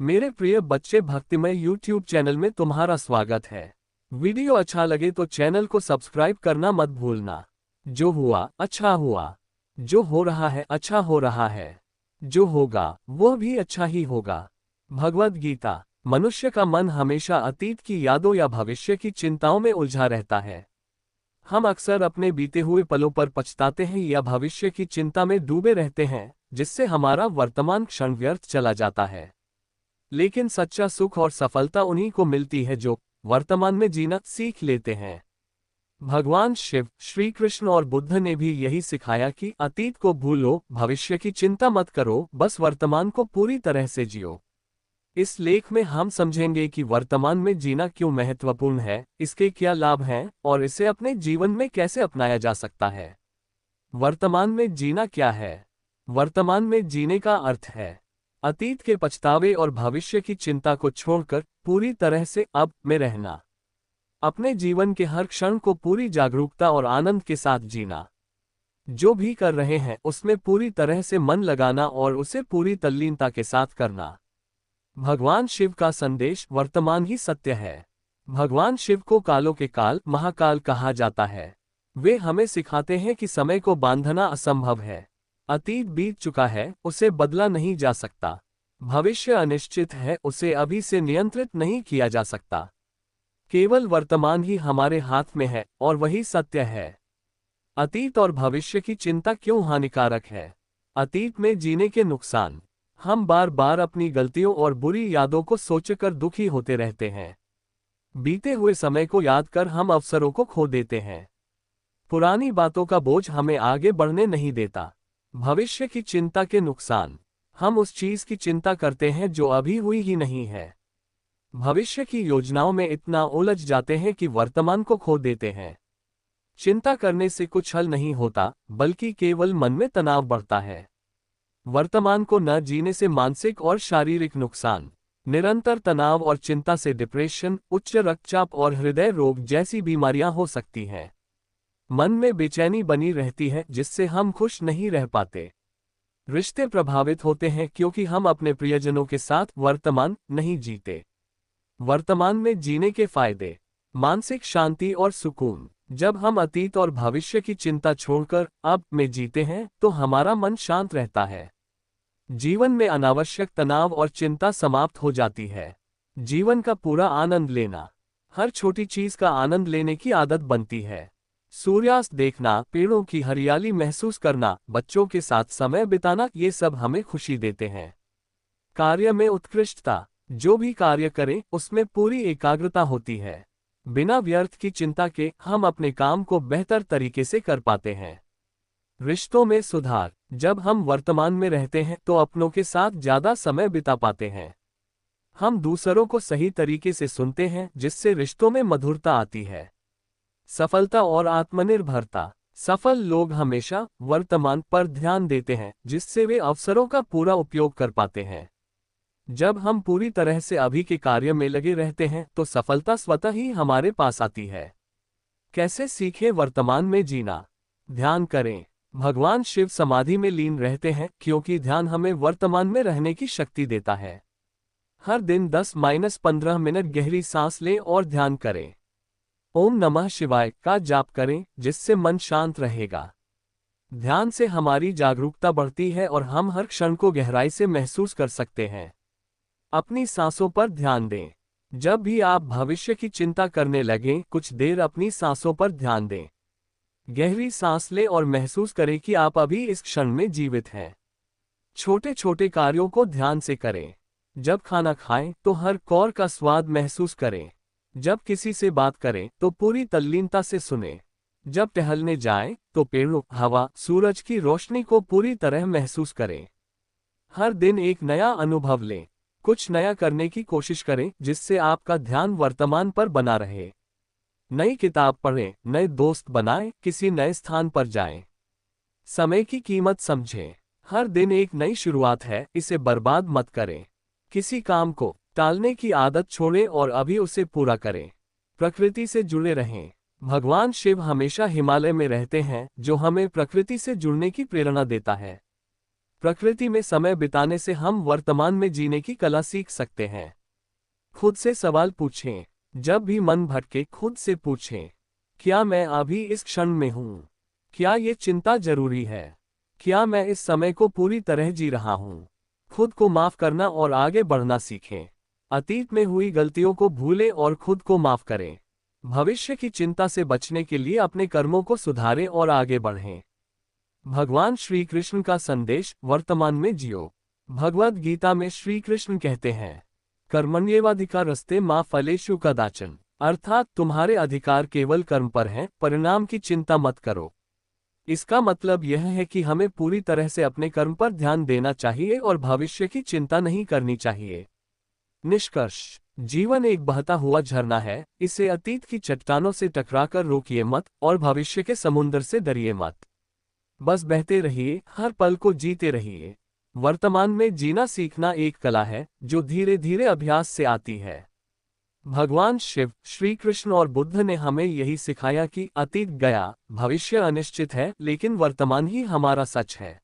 मेरे प्रिय बच्चे, भक्तिमय YouTube चैनल में तुम्हारा स्वागत है। वीडियो अच्छा लगे तो चैनल को सब्सक्राइब करना मत भूलना। जो हुआ अच्छा हुआ, जो हो रहा है अच्छा हो रहा है, जो होगा वो भी अच्छा ही होगा। भगवद गीता। मनुष्य का मन हमेशा अतीत की यादों या भविष्य की चिंताओं में उलझा रहता है। हम अक्सर अपने बीते हुए पलों पर पछताते हैं या भविष्य की चिंता में डूबे रहते हैं, जिससे हमारा वर्तमान क्षण व्यर्थ चला जाता है। लेकिन सच्चा सुख और सफलता उन्हीं को मिलती है जो वर्तमान में जीना सीख लेते हैं। भगवान शिव, श्री कृष्ण और बुद्ध ने भी यही सिखाया कि अतीत को भूलो, भविष्य की चिंता मत करो, बस वर्तमान को पूरी तरह से जियो। इस लेख में हम समझेंगे कि वर्तमान में जीना क्यों महत्वपूर्ण है, इसके क्या लाभ हैं और इसे अपने जीवन में कैसे अपनाया जा सकता है। वर्तमान में जीना क्या है? वर्तमान में जीने का अर्थ है अतीत के पछतावे और भविष्य की चिंता को छोड़कर पूरी तरह से अब में रहना। अपने जीवन के हर क्षण को पूरी जागरूकता और आनंद के साथ जीना। जो भी कर रहे हैं उसमें पूरी तरह से मन लगाना और उसे पूरी तल्लीनता के साथ करना। भगवान शिव का संदेश, वर्तमान ही सत्य है। भगवान शिव को कालों के काल, महाकाल कहा जाता है। वे हमें सिखाते हैं कि समय को बांधना असंभव है। अतीत बीत चुका है, उसे बदला नहीं जा सकता। भविष्य अनिश्चित है, उसे अभी से नियंत्रित नहीं किया जा सकता। केवल वर्तमान ही हमारे हाथ में है और वही सत्य है। अतीत और भविष्य की चिंता क्यों हानिकारक है? अतीत में जीने के नुकसान। हम बार बार अपनी गलतियों और बुरी यादों को सोचकर दुखी होते रहते हैं। बीते हुए समय को याद कर हम अवसरों को खो देते हैं। पुरानी बातों का बोझ हमें आगे बढ़ने नहीं देता। भविष्य की चिंता के नुकसान। हम उस चीज की चिंता करते हैं जो अभी हुई ही नहीं है। भविष्य की योजनाओं में इतना उलझ जाते हैं कि वर्तमान को खो देते हैं। चिंता करने से कुछ हल नहीं होता, बल्कि केवल मन में तनाव बढ़ता है। वर्तमान को न जीने से मानसिक और शारीरिक नुकसान। निरंतर तनाव और चिंता से डिप्रेशन, उच्च रक्तचाप और हृदय रोग जैसी बीमारियां हो सकती हैं। मन में बेचैनी बनी रहती है, जिससे हम खुश नहीं रह पाते। रिश्ते प्रभावित होते हैं क्योंकि हम अपने प्रियजनों के साथ वर्तमान नहीं जीते। वर्तमान में जीने के फायदे। मानसिक शांति और सुकून। जब हम अतीत और भविष्य की चिंता छोड़कर अब में जीते हैं तो हमारा मन शांत रहता है। जीवन में अनावश्यक तनाव और चिंता समाप्त हो जाती है। जीवन का पूरा आनंद लेना। हर छोटी चीज का आनंद लेने की आदत बनती है। सूर्यास्त देखना, पेड़ों की हरियाली महसूस करना, बच्चों के साथ समय बिताना, ये सब हमें खुशी देते हैं। कार्य में उत्कृष्टता। जो भी कार्य करें उसमें पूरी एकाग्रता होती है। बिना व्यर्थ की चिंता के हम अपने काम को बेहतर तरीके से कर पाते हैं। रिश्तों में सुधार। जब हम वर्तमान में रहते हैं तो अपनों के साथ ज्यादा समय बिता पाते हैं। हम दूसरों को सही तरीके से सुनते हैं, जिससे रिश्तों में मधुरता आती है। सफलता और आत्मनिर्भरता। सफल लोग हमेशा वर्तमान पर ध्यान देते हैं, जिससे वे अवसरों का पूरा उपयोग कर पाते हैं। जब हम पूरी तरह से अभी के कार्य में लगे रहते हैं तो सफलता स्वतः ही हमारे पास आती है। कैसे सीखें वर्तमान में जीना? ध्यान करें। भगवान शिव समाधि में लीन रहते हैं क्योंकि ध्यान हमें वर्तमान में रहने की शक्ति देता है। हर दिन 10-15 मिनट गहरी सांस लें और ध्यान करें। ओम नमः शिवाय का जाप करें, जिससे मन शांत रहेगा। ध्यान से हमारी जागरूकता बढ़ती है और हम हर क्षण को गहराई से महसूस कर सकते हैं। अपनी सांसों पर ध्यान दें। जब भी आप भविष्य की चिंता करने लगें, कुछ देर अपनी सांसों पर ध्यान दें। गहरी सांस लें और महसूस करें कि आप अभी इस क्षण में जीवित हैं। छोटे छोटे कार्यों को ध्यान से करें। जब खाना खाएं तो हर कौर का स्वाद महसूस करें। जब किसी से बात करें तो पूरी तल्लीनता से सुनें। जब टहलने जाएं तो पेड़ों, हवा, सूरज की रोशनी को पूरी तरह महसूस करें। हर दिन एक नया अनुभव लें। कुछ नया करने की कोशिश करें, जिससे आपका ध्यान वर्तमान पर बना रहे। नई किताब पढ़ें, नए दोस्त बनाएं, किसी नए स्थान पर जाएं। समय की कीमत समझें। हर दिन एक नई शुरुआत है, इसे बर्बाद मत करें। किसी काम को टालने की आदत छोड़ें और अभी उसे पूरा करें। प्रकृति से जुड़े रहें। भगवान शिव हमेशा हिमालय में रहते हैं, जो हमें प्रकृति से जुड़ने की प्रेरणा देता है। प्रकृति में समय बिताने से हम वर्तमान में जीने की कला सीख सकते हैं। खुद से सवाल पूछें। जब भी मन भटके खुद से पूछें, क्या मैं अभी इस क्षण में हूँ? क्या ये चिंता जरूरी है? क्या मैं इस समय को पूरी तरह जी रहा हूँ? खुद को माफ करना और आगे बढ़ना सीखें। अतीत में हुई गलतियों को भूलें और खुद को माफ करें। भविष्य की चिंता से बचने के लिए अपने कर्मों को सुधारें और आगे बढ़ें। भगवान श्री कृष्ण का संदेश, वर्तमान में जियो। भगवद गीता में श्री कृष्ण कहते हैं, कर्मण्येवाधिकारस्ते मा फलेषु कदाचन, अर्थात तुम्हारे अधिकार केवल कर्म पर हैं, परिणाम की चिंता मत करो। इसका मतलब यह है कि हमें पूरी तरह से अपने कर्म पर ध्यान देना चाहिए और भविष्य की चिंता नहीं करनी चाहिए। निष्कर्ष, जीवन एक बहता हुआ झरना है, इसे अतीत की चट्टानों से टकराकर रोकिए मत और भविष्य के समुद्र से डरिए मत। बस बहते रहिए, हर पल को जीते रहिए। वर्तमान में जीना सीखना एक कला है जो धीरे धीरे अभ्यास से आती है। भगवान शिव, श्री कृष्ण और बुद्ध ने हमें यही सिखाया कि अतीत गया, भविष्य अनिश्चित है, लेकिन वर्तमान ही हमारा सच है।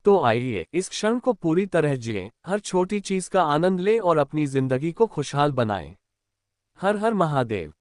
तो आइए इस क्षण को पूरी तरह जिएं, हर छोटी चीज का आनंद लें और अपनी जिंदगी को खुशहाल बनाएं। हर हर महादेव।